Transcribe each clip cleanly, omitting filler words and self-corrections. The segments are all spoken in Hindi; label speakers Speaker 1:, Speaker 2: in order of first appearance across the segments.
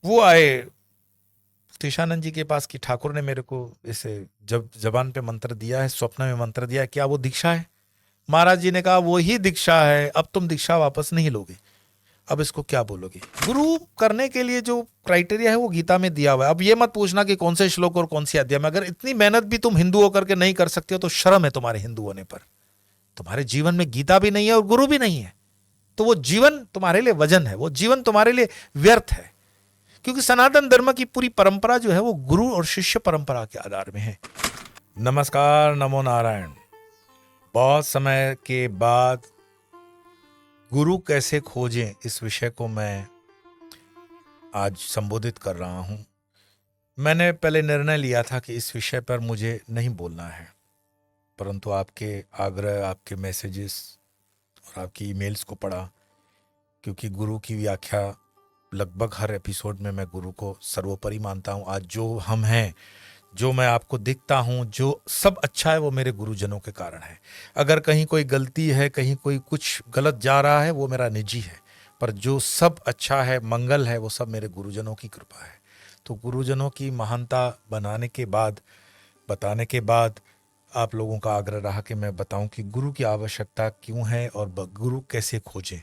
Speaker 1: वो आए तीशानंद जी के पास कि ठाकुर ने मेरे को इसे जब जबान पे मंत्र दिया है, स्वप्न में मंत्र दिया है, क्या वो दीक्षा है? महाराज जी ने कहा वो ही दीक्षा है, अब तुम दीक्षा वापस नहीं लोगे, अब इसको क्या बोलोगे? गुरु करने के लिए जो क्राइटेरिया है वो गीता में दिया हुआ है। अब ये मत पूछना कि कौन से श्लोक और कौन सी अध्याय में। अगर इतनी मेहनत भी तुम हिंदू होकर के नहीं कर सकते हो तो शर्म है तुम्हारे हिंदू होने पर। तुम्हारे जीवन में गीता भी नहीं है और गुरु भी नहीं है, तो वो जीवन तुम्हारे लिए वजन है, वो जीवन तुम्हारे लिए व्यर्थ है। क्योंकि सनातन धर्म की पूरी परंपरा जो है वो गुरु और शिष्य परंपरा के आधार में है। नमस्कार, नमो नारायण। बहुत समय के बाद गुरु कैसे खोजें, इस विषय को मैं आज संबोधित कर रहा हूं। मैंने पहले निर्णय लिया था कि इस विषय पर मुझे नहीं बोलना है, परंतु आपके आग्रह, आपके मैसेजेस और आपकी ईमेल्स को पढ़ा, क्योंकि गुरु की व्याख्या लगभग हर एपिसोड में मैं गुरु को सर्वोपरि मानता हूं। आज जो हम हैं, जो मैं आपको दिखता हूं, जो सब अच्छा है, वो मेरे गुरुजनों के कारण है। अगर कहीं कोई गलती है, कहीं कोई कुछ गलत जा रहा है, वो मेरा निजी है, पर जो सब अच्छा है, मंगल है, वो सब मेरे गुरुजनों की कृपा है। तो गुरुजनों की महानता बनाने के बाद, बताने के बाद आप लोगों का आग्रह रहा कि मैं बताऊं कि गुरु की आवश्यकता क्यों है और गुरु कैसे खोजें।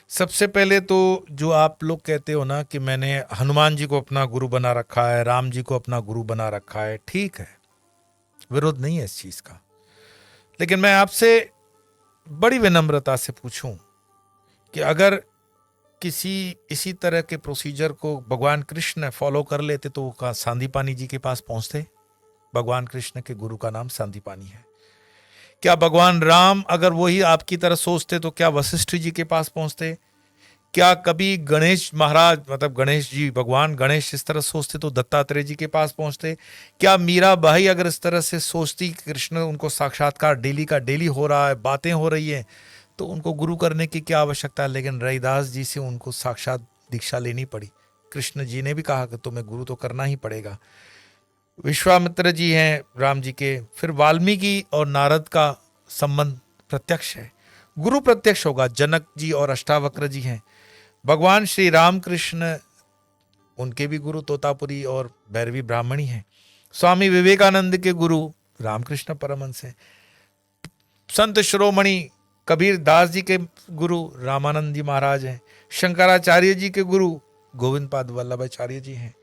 Speaker 1: सबसे पहले तो जो आप लोग कहते हो ना कि मैंने हनुमान जी को अपना गुरु बना रखा है, राम जी को अपना गुरु बना रखा है, ठीक है, विरोध नहीं है इस चीज का। लेकिन मैं आपसे बड़ी विनम्रता से पूछूं कि अगर किसी इसी तरह के प्रोसीजर को भगवान कृष्ण फॉलो कर लेते तो वो कहाँ सांदीपानी जी के पास पहुंचते? भगवान कृष्ण के गुरु का नाम सांदीपानी है। क्या भगवान राम अगर वही आपकी तरह सोचते तो क्या वशिष्ठ जी के पास पहुंचते? क्या कभी गणेश महाराज, मतलब गणेश जी, भगवान गणेश इस तरह सोचते तो दत्तात्रेय जी के पास पहुंचते? क्या मीरा बाई अगर इस तरह से सोचती, कृष्ण उनको साक्षात्कार डेली का डेली हो रहा है, बातें हो रही हैं, तो उनको गुरु करने की क्या आवश्यकता है? लेकिन रैदास जी से उनको साक्षात दीक्षा लेनी पड़ी। कृष्ण जी ने भी कहा कि तुम्हें गुरु तो करना ही पड़ेगा। विश्वामित्र जी हैं राम जी के, फिर वाल्मीकि और नारद का संबंध प्रत्यक्ष है, गुरु प्रत्यक्ष होगा। जनक जी और अष्टावक्र जी हैं। भगवान श्री रामकृष्ण, उनके भी गुरु तोतापुरी और भैरवी ब्राह्मणी हैं। स्वामी विवेकानंद के गुरु रामकृष्ण परमहंस हैं। संत शिरोमणि कबीर दास जी के गुरु रामानंद जी महाराज हैं। शंकराचार्य जी के गुरु गोविंद पाद वल्लभाचार्य जी हैं।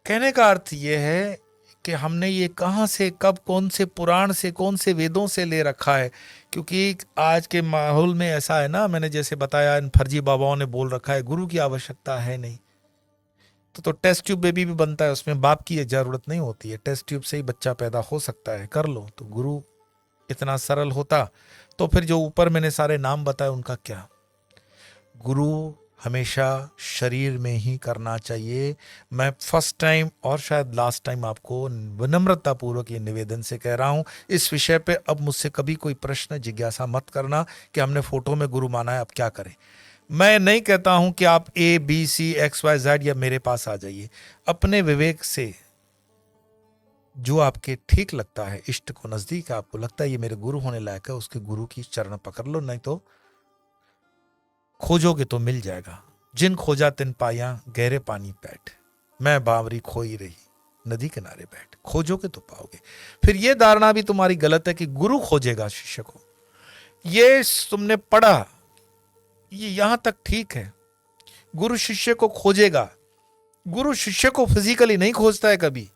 Speaker 1: कहने का अर्थ यह है कि हमने ये कहाँ से, कब, कौन से पुराण से, कौन से वेदों से ले रखा है। क्योंकि आज के माहौल में ऐसा है ना, मैंने जैसे बताया, इन फर्जी बाबाओं ने बोल रखा है गुरु की आवश्यकता है नहीं। तो टेस्ट ट्यूब बेबी भी बनता है, उसमें बाप की जरूरत नहीं होती है, टेस्ट ट्यूब से ही बच्चा पैदा हो सकता है, कर लो। तो गुरु इतना सरल होता तो फिर जो ऊपर मैंने सारे नाम बताए उनका क्या? गुरु हमेशा शरीर में ही करना चाहिए। मैं फर्स्ट टाइम और शायद लास्ट टाइम आपको विनम्रता पूर्वक ये निवेदन से कह रहा हूं, इस विषय पे अब मुझसे कभी कोई प्रश्न जिज्ञासा मत करना कि हमने फोटो में गुरु माना है, अब क्या करें। मैं नहीं कहता हूं कि आप ABCXYZ या मेरे पास आ जाइए। अपने विवेक से जो आपके ठीक लगता है, इष्ट को नजदीक आपको लगता है ये मेरे गुरु होने लायक है, उसके गुरु की चरण पकड़ लो। नहीं तो खोजोगे तो मिल जाएगा। जिन खोजा तिन पाया, गहरे पानी बैठ, मैं बावरी खोई रही, नदी किनारे बैठ। खोजोगे तो पाओगे। फिर यह धारणा भी तुम्हारी गलत है कि गुरु खोजेगा शिष्य को। ये तुमने पढ़ा, ये यहां तक ठीक है, गुरु शिष्य को खोजेगा। गुरु शिष्य को फिजिकली नहीं खोजता है कभी।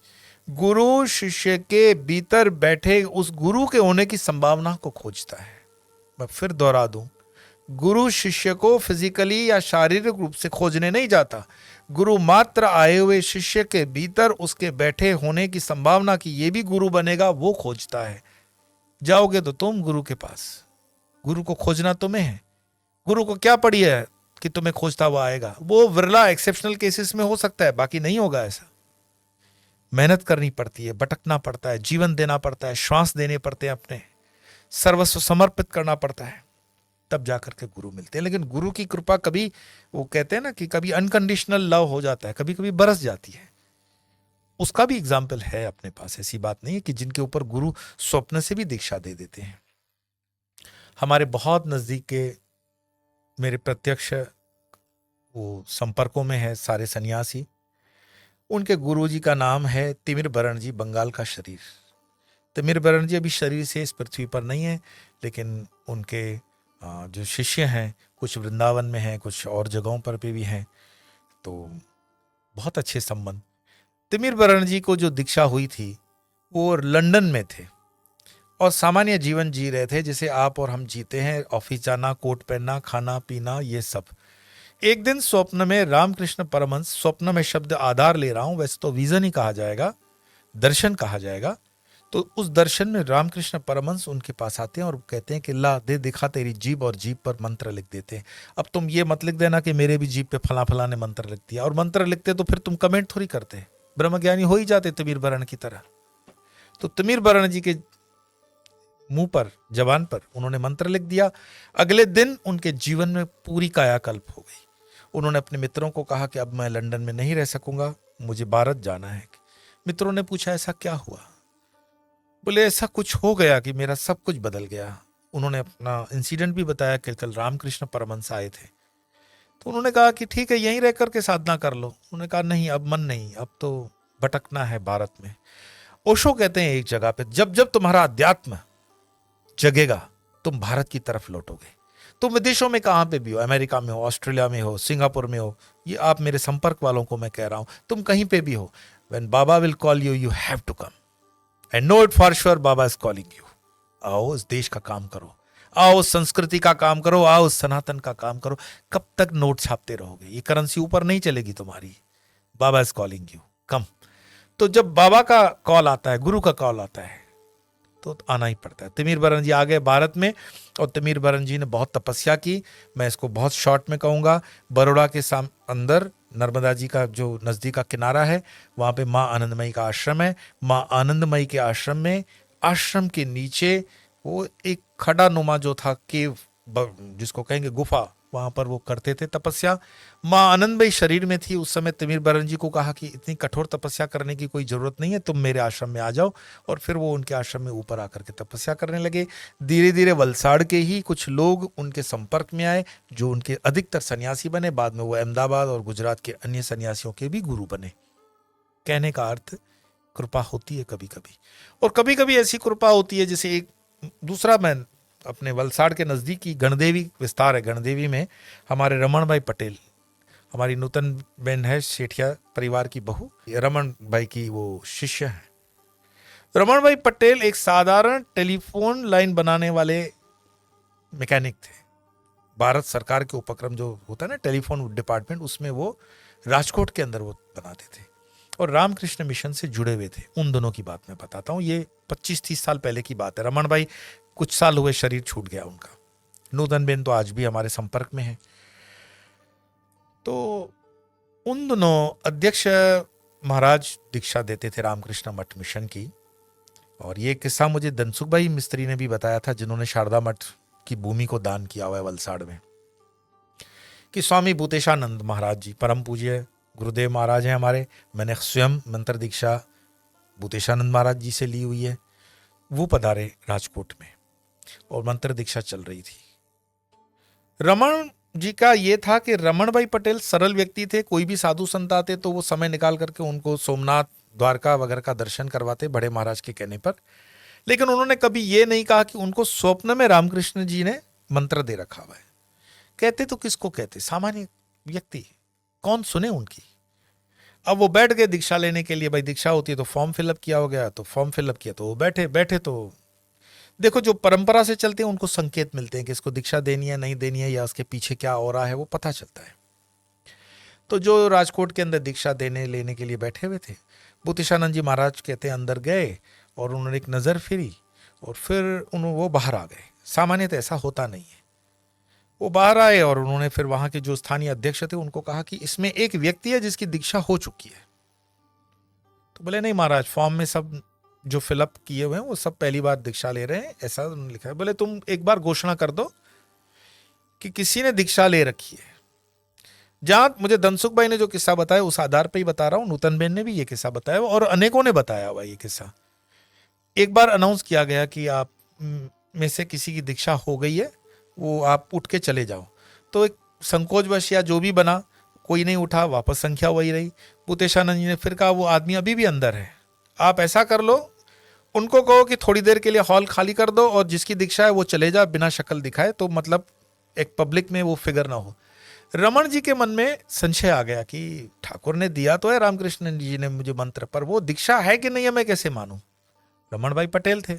Speaker 1: गुरु शिष्य के भीतर बैठे उस गुरु के होने की संभावना को खोजता है। मैं फिर दोहरा दूं, गुरु शिष्य को फिजिकली या शारीरिक रूप से खोजने नहीं जाता। गुरु मात्र आए हुए शिष्य के भीतर उसके बैठे होने की संभावना की ये भी गुरु बनेगा, वो खोजता है। जाओगे तो तुम गुरु के पास, गुरु को खोजना तुम्हें है। गुरु को क्या पड़ी है कि तुम्हें खोजता हुआ आएगा? वो विरला एक्सेप्शनल केसेस में हो सकता है, बाकी नहीं होगा ऐसा। मेहनत करनी पड़ती है, भटकना पड़ता है, जीवन देना पड़ता है, श्वास देने पड़ते हैं, अपने सर्वस्व समर्पित करना पड़ता है, तब जाकर के गुरु मिलते हैं। लेकिन गुरु की कृपा कभी, वो कहते हैं ना कि कभी अनकंडीशनल लव हो जाता है, कभी कभी बरस जाती है। उसका भी एग्जाम्पल है अपने पास। ऐसी बात नहीं है कि जिनके ऊपर गुरु स्वप्न से भी दीक्षा दे देते हैं। हमारे बहुत नजदीक के मेरे प्रत्यक्ष वो संपर्कों में है सारे सन्यासी। उनके गुरुजी का नाम है तिमिर बरण जी, बंगाल का शरीर। तिमिर बरण जी अभी शरीर से इस पृथ्वी पर नहीं है, लेकिन उनके जो शिष्य हैं कुछ वृंदावन में हैं, कुछ और जगहों पर भी हैं, तो बहुत अच्छे संबंध। तिमिर बरण जी को जो दीक्षा हुई थी वो लंदन में थे और सामान्य जीवन जी रहे थे जैसे आप और हम जीते हैं, ऑफिस जाना, कोट पहनना, खाना पीना, ये सब। एक दिन स्वप्न में रामकृष्ण परमहंस, स्वप्न में शब्द आधार ले रहा हूं, वैसे तो विजन ही कहा जाएगा, दर्शन कहा जाएगा, तो उस दर्शन में रामकृष्ण परमहंस उनके पास आते हैं और कहते हैं कि ला दे दिखा तेरी जीभ, और जीभ पर मंत्र लिख देते हैं। अब तुम ये मत लिख देना कि मेरे भी जीभ पे फला फला ने मंत्र लिख दिया, और मंत्र लिखते तो फिर तुम कमेंट थोड़ी करते, ब्रह्मज्ञानी हो ही जाते तिमिर बरण की तरह। तो तिमिर बरण जी के मुंह पर, जबान पर उन्होंने मंत्र लिख दिया। अगले दिन उनके जीवन में पूरी कायाकल्प हो गई। उन्होंने अपने मित्रों को कहा कि अब मैं लंदन में नहीं रह सकूंगा, मुझे भारत जाना है। मित्रों ने पूछा ऐसा क्या हुआ? बोले ऐसा कुछ हो गया कि मेरा सब कुछ बदल गया। उन्होंने अपना इंसिडेंट भी बताया कि कल रामकृष्ण परमहंस आए थे, तो उन्होंने कहा कि ठीक है यहीं रह करके साधना कर लो। उन्होंने कहा नहीं, अब मन नहीं, अब तो भटकना है भारत में। ओशो कहते हैं एक जगह पे, जब जब तुम्हारा अध्यात्म जगेगा तुम भारत की तरफ लौटोगे। तुम विदेशों में कहां पे भी हो, अमेरिका में हो, ऑस्ट्रेलिया में हो, सिंगापुर में हो, ये आप मेरे संपर्क वालों को मैं कह रहा हूं, तुम कहीं पे भी हो, when Baba will call you, you have to come and know it for sure, Baba is calling you. आओ इस देश का काम करो, आओ उस संस्कृति का काम करो, आओ उस सनातन का काम करो। कब तक नोट छापते रहोगे? ये करेंसी ऊपर नहीं चलेगी तुम्हारी। बाबा इज कॉलिंग यू, कम। तो जब बाबा का कॉल आता है, गुरु का कॉल आता है, तो आना ही पड़ता है। तिमिर बरण जी आ गए भारत में, और तिमिर बरण जी ने बहुत तपस्या की। मैं इसको बहुत शॉर्ट में कहूँगा। बड़ौदा के अंदर नर्मदा जी का जो नज़दीक का किनारा है, वहाँ पे माँ आनंदमयी का आश्रम है। माँ आनंदमयी के आश्रम में, आश्रम के नीचे वो एक खड़ा नुमा जो था, केव जिसको कहेंगे गुफा, वहां पर वो करते थे तपस्या। माँ आनंदमयी शरीर में थी उस समय। तिमिर बरण जी को कहा कि इतनी कठोर तपस्या करने की कोई जरूरत नहीं है, तुम मेरे आश्रम में आ जाओ। और फिर वो उनके आश्रम में ऊपर आकर के तपस्या करने लगे। धीरे धीरे वलसाड़ के ही कुछ लोग उनके संपर्क में आए, जो उनके अधिकतर सन्यासी बने। बाद में वो अहमदाबाद और गुजरात के अन्य सन्यासियों के भी गुरु बने। कहने का अर्थ, कृपा होती है कभी कभी, और कभी कभी ऐसी कृपा होती है। जैसे एक दूसरा, मैं अपने वलसाड़ के नज़दीकी गणदेवी विस्तार है, गणदेवी में हमारे रमन भाई पटेल, हमारी नूतन बहन है, सेठिया परिवार की बहू, रमन भाई की वो शिष्य है। रमन भाई पटेल एक साधारण टेलीफोन लाइन बनाने वाले मैकेनिक थे। भारत सरकार के उपक्रम जो होता है ना, टेलीफोन डिपार्टमेंट, उसमें वो राजकोट के अंदर वो बनाते थे और रामकृष्ण मिशन से जुड़े हुए थे। उन दोनों की बात मैं बताता हूँ, ये 25-30 साल पहले की बात है। रमन भाई कुछ साल हुए शरीर छूट गया उनका। नूतन बेन तो आज भी हमारे संपर्क में है। तो उन दोनों अध्यक्ष महाराज दीक्षा देते थे रामकृष्ण मठ मिशन की। और ये किस्सा मुझे धनसुख भाई मिस्त्री ने भी बताया था, जिन्होंने शारदा मठ की भूमि को दान किया हुआ है वलसाड़ में, कि स्वामी भूतेशानंद महाराज जी, परम पूज्य गुरुदेव महाराज हैं हमारे। मैंने स्वयं मंत्र दीक्षा भूतेशानंद महाराज जी से ली हुई है। वो पधारे राजकोट में और मंत्र दीक्षा चल रही थी। रमन जी का ये था कि रमन भाई पटेल सरल व्यक्ति थे। कोई भी साधु संत आते तो वो समय निकाल करके उनको सोमनाथ, द्वारका वगैरह का दर्शन करवाते, बड़े महाराज के कहने पर। लेकिन उन्होंने कभी ये नहीं कहा कि उनको स्वप्न में रामकृष्ण जी ने मंत्र दे रखा हुआ है। कहते तो किसको कहते, सामान्य व्यक्ति, कौन सुने उनकी। अब वो बैठ गए दीक्षा लेने के लिए। भाई दीक्षा होती है तो फॉर्म फिलअप किया हो गया, तो फॉर्म फिलअप किया तो वो बैठे। तो देखो, जो परंपरा से चलते हैं उनको संकेत मिलते हैं कि इसको दीक्षा देनी है नहीं देनी है, या उसके पीछे क्या हो रहा है वो पता चलता है। तो जो राजकोट के अंदर दीक्षा देने लेने के लिए बैठे हुए थे, भूतेशानंद जी महाराज कहते हैं अंदर गए और उन्होंने एक नज़र फिरी और फिर वो बाहर आ गए। सामान्यतः ऐसा होता नहीं है। वो बाहर आए और उन्होंने फिर वहां के जो स्थानीय अध्यक्ष थे उनको कहा कि इसमें एक व्यक्ति है जिसकी दीक्षा हो चुकी है। तो बोले नहीं महाराज, फॉर्म में सब जो फिलअप किए हुए हैं वो सब पहली बार दीक्षा ले रहे हैं, ऐसा उन्होंने लिखा है। बोले तुम एक बार घोषणा कर दो कि किसी ने दीक्षा ले रखी है। जहां मुझे धनसुख भाई ने जो किस्सा बताया उस आधार पर ही बता रहा हूँ, नूतन बेन ने भी ये किस्सा बताया और अनेकों ने बताया हुआ ये किस्सा। एक बार अनाउंस किया गया कि आप में से किसी की दीक्षा हो गई है, वो आप उठ के चले जाओ। तो एक संकोचवश या जो भी बना, कोई नहीं उठा, वापस संख्या वही रही। भूतेशानंद जी ने फिर कहा वो आदमी अभी भी अंदर है, आप ऐसा कर लो, उनको कहो कि थोड़ी देर के लिए हॉल खाली कर दो और जिसकी दीक्षा है वो चले जा बिना शक्ल दिखाए, तो मतलब एक पब्लिक में वो फिगर ना हो। रमन जी के मन में संशय आ गया कि ठाकुर ने दिया तो है रामकृष्ण जी ने मुझे मंत्र, पर वो दीक्षा है कि नहीं है मैं कैसे मानूं। रमन भाई पटेल थे,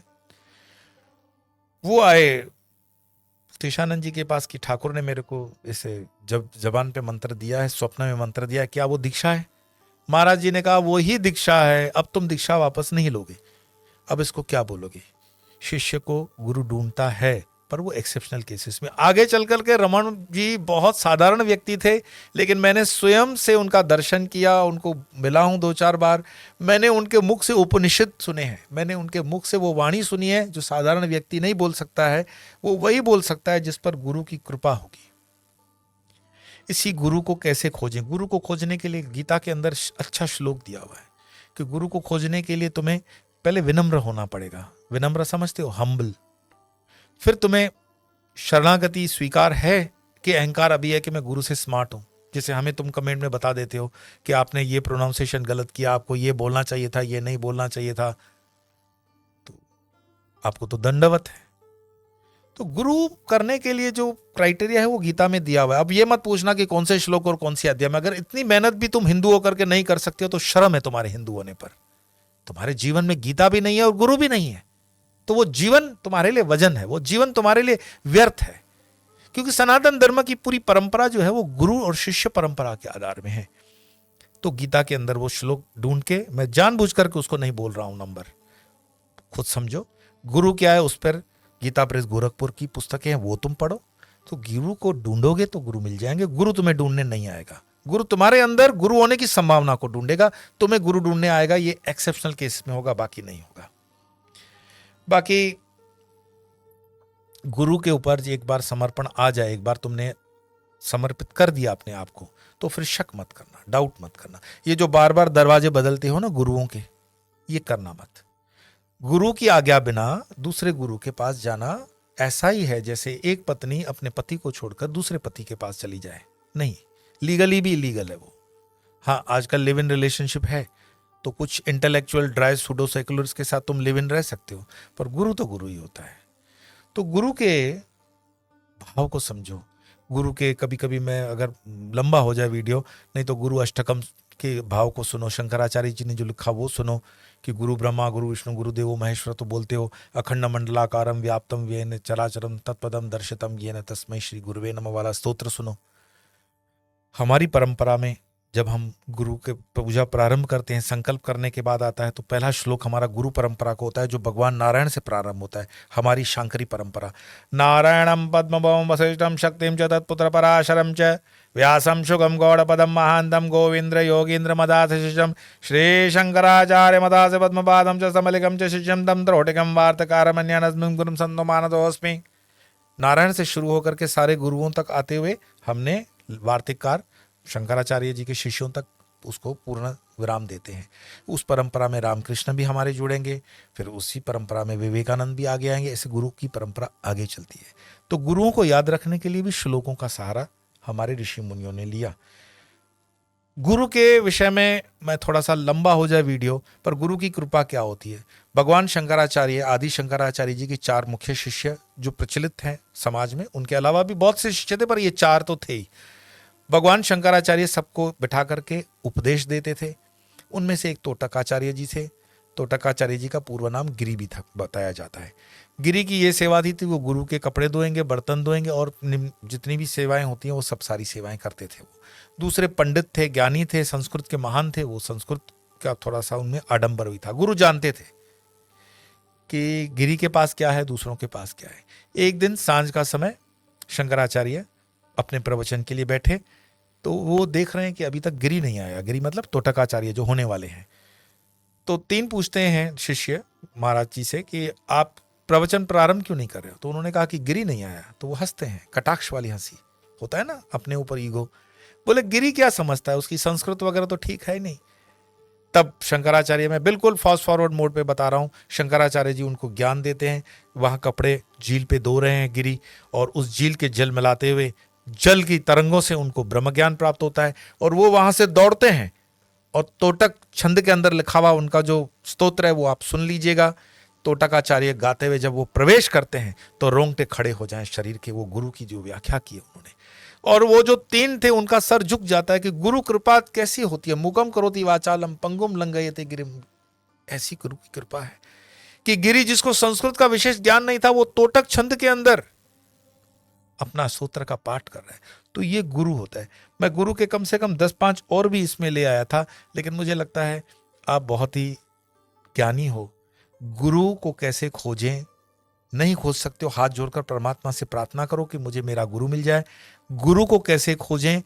Speaker 1: वो आए तीशानंद जी के पास कि ठाकुर ने मेरे को इसे जब जबान पे मंत्र दिया है, स्वप्न में मंत्र दिया है, क्या वो दीक्षा है। महाराज जी ने कहा वो ही दीक्षा है, अब तुम दीक्षा वापस नहीं लोगे, अब इसको क्या बोलोगे। शिष्य को गुरु ढूंढता है, पर वो एक्सेप्शनल केसेस में। आगे चल कर के रमन जी बहुत साधारण व्यक्ति थे, लेकिन मैंने स्वयं से उनका दर्शन किया, उनको मिला हूं 2-4 बार, मैंने उनके मुख से उपनिषद सुने हैं, मैंने उनके मुख से वो वाणी सुनी है जो साधारण व्यक्ति नहीं बोल सकता है, वो वही बोल सकता है जिस पर गुरु की कृपा होगी। इसी गुरु को कैसे खोजें। गुरु को खोजने के लिए गीता के अंदर अच्छा श्लोक दिया हुआ है कि गुरु को खोजने के लिए तुम्हें पहले विनम्र होना पड़ेगा। विनम्र समझते हो, हम्बल। फिर तुम्हें शरणागति स्वीकार है कि अहंकार अभी है कि मैं गुरु से स्मार्ट हूं, जैसे हमें तुम कमेंट में बता देते हो कि आपने ये प्रोनाउंसिएशन गलत किया, आपको ये बोलना चाहिए था, ये नहीं बोलना चाहिए था, तो आपको तो दंडवत है। तो गुरु करने के लिए जो क्राइटेरिया है वो गीता में दिया हुआ है। अब ये मत पूछना कि कौन से श्लोक और कौन सी अध्याय में, अगर इतनी मेहनत भी तुम हिंदू होकर के नहीं कर सकते हो तो शर्म है तुम्हारे हिंदू होने पर। तुम्हारे जीवन में गीता भी नहीं है और गुरु भी नहीं है, तो वो जीवन तुम्हारे लिए वजन है, वो जीवन तुम्हारे लिए व्यर्थ है। क्योंकि सनातन धर्म की पूरी परंपरा जो है वो गुरु और शिष्य परंपरा के आधार में है। तो गीता के अंदर वो श्लोक ढूंढ के, मैं जानबूझ करके उसको नहीं बोल रहा हूं नंबर, खुद समझो। गुरु क्या है, उस पर गीता प्रेस गोरखपुर की पुस्तकें हैं, वो तुम पढ़ो। तो गुरु को ढूंढोगे तो गुरु मिल जाएंगे। गुरु तुम्हें ढूंढने नहीं आएगा, गुरु तुम्हारे अंदर गुरु होने की संभावना को ढूंढेगा, तुम्हें गुरु ढूंढने आएगा। ये एक्सेप्शनल केस में होगा, बाकी नहीं होगा। बाकी गुरु के ऊपर एक बार समर्पण आ जाए, एक बार तुमने समर्पित कर दिया अपने आप को, तो फिर शक मत करना, डाउट मत करना। ये जो बार बार दरवाजे बदलते हो ना गुरुओं के, ये करना मत। गुरु की आज्ञा बिना दूसरे गुरु के पास जाना ऐसा ही है जैसे एक पत्नी अपने पति को छोड़कर दूसरे पति के पास चली जाए। नहीं, लीगली भी इलीगल है वो। हाँ, आजकल लिव इन रिलेशनशिप है, तो कुछ इंटेलेक्चुअल ड्राई सूडो सेकुलर्स के साथ तुम लिव इन रह सकते हो, पर गुरु तो गुरु ही होता है। तो गुरु के भाव को समझो। गुरु के, कभी कभी मैं, अगर लंबा हो जाए वीडियो, नहीं तो गुरु अष्टकम के भाव को सुनो। शंकराचार्य जी ने जो लिखा वो सुनो कि गुरु ब्रह्मा गुरु विष्णु गुरुदेवो महेश्वर तो बोलते हो। अखंड मंडलाकारम व्याप्तम येन चराचरम तत्पदम दर्शितम येन तस्मै श्री गुरुवे नमः वाला स्तोत्र सुनो। हमारी परंपरा में जब हम गुरु के पूजा प्रारंभ करते हैं, संकल्प करने के बाद आता है, तो पहला श्लोक हमारा गुरु परंपरा को होता है, जो भगवान नारायण से प्रारंभ होता है। हमारी शांकरी परंपरा, नारायणम पद्मभवम वशिष्ठम शक्तिम च तत्पुत्र पराशरम च व्यासम शुगम गौड़पदम महांतम गोविंद्र योगींद्र मदास शिष्यम श्री शंकराचार्य मदास पद्मपादम च समलिकम च शिष्यम तम द्रोटिकम वार्तकारमन्यानस्मिं गुरुम संतो मानतोऽस्मि। नारायण से शुरू होकर के सारे गुरुओं तक आते हुए हमने वार्तिककार शंकराचार्य जी के शिष्यों तक उसको पूर्ण विराम देते हैं। उस परंपरा में रामकृष्ण भी हमारे जुड़ेंगे, फिर उसी परंपरा में विवेकानंद भी आगे आएंगे। ऐसे गुरु की परंपरा आगे चलती है। तो गुरुओं को याद रखने के लिए भी श्लोकों का सहारा हमारे ऋषि मुनियों ने लिया। गुरु के विषय में मैं थोड़ा सा लंबा हो जाए वीडियो, पर गुरु की कृपा क्या होती है। भगवान शंकराचार्य, आदि शंकराचार्य जी के 4 मुख्य शिष्य जो प्रचलित हैं समाज में, उनके अलावा भी बहुत से शिष्य थे, पर ये 4 तो थे ही। भगवान शंकराचार्य सबको बिठा करके उपदेश देते थे। उनमें से एक तोटकाचार्य जी थे। तोटकाचार्य जी का पूर्व नाम गिरी भी था, बताया जाता है। गिरी की ये सेवा थी, वो गुरु के कपड़े धोएंगे, बर्तन धोएंगे, और जितनी भी सेवाएं होती हैं वो सब सारी सेवाएं करते थे वो। दूसरे पंडित थे, ज्ञानी थे, संस्कृत के महान थे, वो संस्कृत का थोड़ा सा उनमें आडंबर भी था। गुरु जानते थे कि गिरी के पास क्या है, दूसरों के पास क्या है। एक दिन सांझ का समय शंकराचार्य अपने प्रवचन के लिए बैठे, तो वो देख रहे हैं कि अभी तक गिरी नहीं आया। गिरी मतलब तोटकाचार्य जो होने वाले हैं। तो 3 पूछते हैं शिष्य महाराज जी से कि आप प्रवचन प्रारंभ क्यों नहीं कर रहे हो। तो उन्होंने कहा कि गिरी नहीं आया। तो वो हंसते हैं, कटाक्ष वाली हंसी होता है ना, अपने ऊपर ईगो। बोले गिरी क्या समझता है, उसकी संस्कृत वगैरह तो ठीक है ही नहीं। तब शंकराचार्य, मैं बिल्कुल फास्ट फॉरवर्ड मोड पे बता रहा हूँ, शंकराचार्य जी उनको ज्ञान देते हैं। वहाँ कपड़े झील पे धो रहे हैं गिरी, और उस झील के जल मिलाते हुए जल की तरंगों से उनको ब्रह्म ज्ञान प्राप्त होता है और वो वहां से दौड़ते हैं। और तोटक छंद के अंदर लिखा हुआ उनका जो स्तोत्र है वो आप सुन लीजिएगा। तोटकाचार्य गाते हुए जब वो प्रवेश करते हैं तो रोंगटे खड़े हो जाएं शरीर के, वो गुरु की जो व्याख्या की है उन्होंने। और वो जो तीन थे उनका सर झुक जाता है कि गुरु कृपा कैसी होती है। मुकम करोति वाचालम पंगुम लंघयते गिरिम। ऐसी गुरु की कृपा है कि गिरि जिसको संस्कृत का विशेष ज्ञान नहीं था वो तोटक छंद के अंदर अपना सूत्र का पाठ कर रहा है। तो ये गुरु होता है। मैं गुरु के कम से कम 10-5 और भी इसमें ले आया था, लेकिन मुझे लगता है आप बहुत ही ज्ञानी हो। गुरु को कैसे खोजें, नहीं खोज सकते हो, हाथ जोड़कर परमात्मा से प्रार्थना करो कि मुझे मेरा गुरु मिल जाए। गुरु को कैसे खोजें,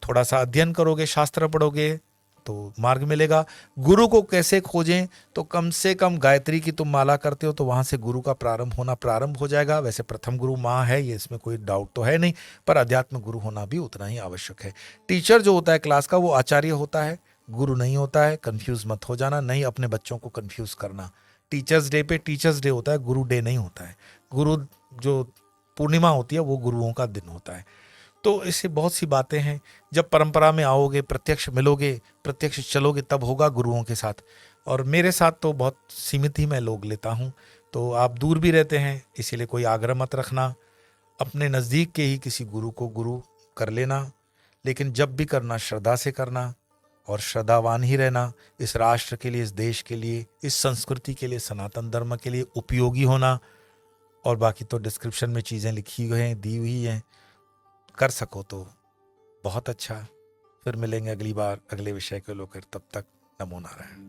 Speaker 1: थोड़ा सा अध्ययन करोगे, शास्त्र पढ़ोगे तो मार्ग मिलेगा। गुरु को कैसे खोजें, तो कम से कम गायत्री की तुम माला करते हो तो वहां से गुरु का प्रारंभ होना प्रारंभ हो जाएगा। वैसे प्रथम गुरु माँ है, ये इसमें कोई डाउट तो है नहीं, पर अध्यात्म गुरु होना भी उतना ही आवश्यक है। टीचर जो होता है क्लास का वो आचार्य होता है, गुरु नहीं होता है। कंफ्यूज मत हो जाना, नहीं अपने बच्चों को कंफ्यूज करना। टीचर्स डे पे टीचर्स डे होता है, गुरु डे नहीं होता है। गुरु जो पूर्णिमा होती है वो गुरुओं का दिन होता है। तो ऐसे बहुत सी बातें हैं। जब परंपरा में आओगे, प्रत्यक्ष मिलोगे, प्रत्यक्ष चलोगे, तब होगा गुरुओं के साथ। और मेरे साथ तो बहुत सीमित ही मैं लोग लेता हूँ। तो आप दूर भी रहते हैं, इसीलिए कोई आग्रह मत रखना। अपने नज़दीक के ही किसी गुरु को गुरु कर लेना, लेकिन जब भी करना श्रद्धा से करना और श्रद्धावान ही रहना। इस राष्ट्र के लिए, इस देश के लिए, इस संस्कृति के लिए, सनातन धर्म के लिए उपयोगी होना। और बाकी तो डिस्क्रिप्शन में चीज़ें लिखी हुई हैं, दी हुई हैं, कर सको तो बहुत अच्छा। फिर मिलेंगे अगली बार अगले विषय को लेकर, तब तक नमो नारायण।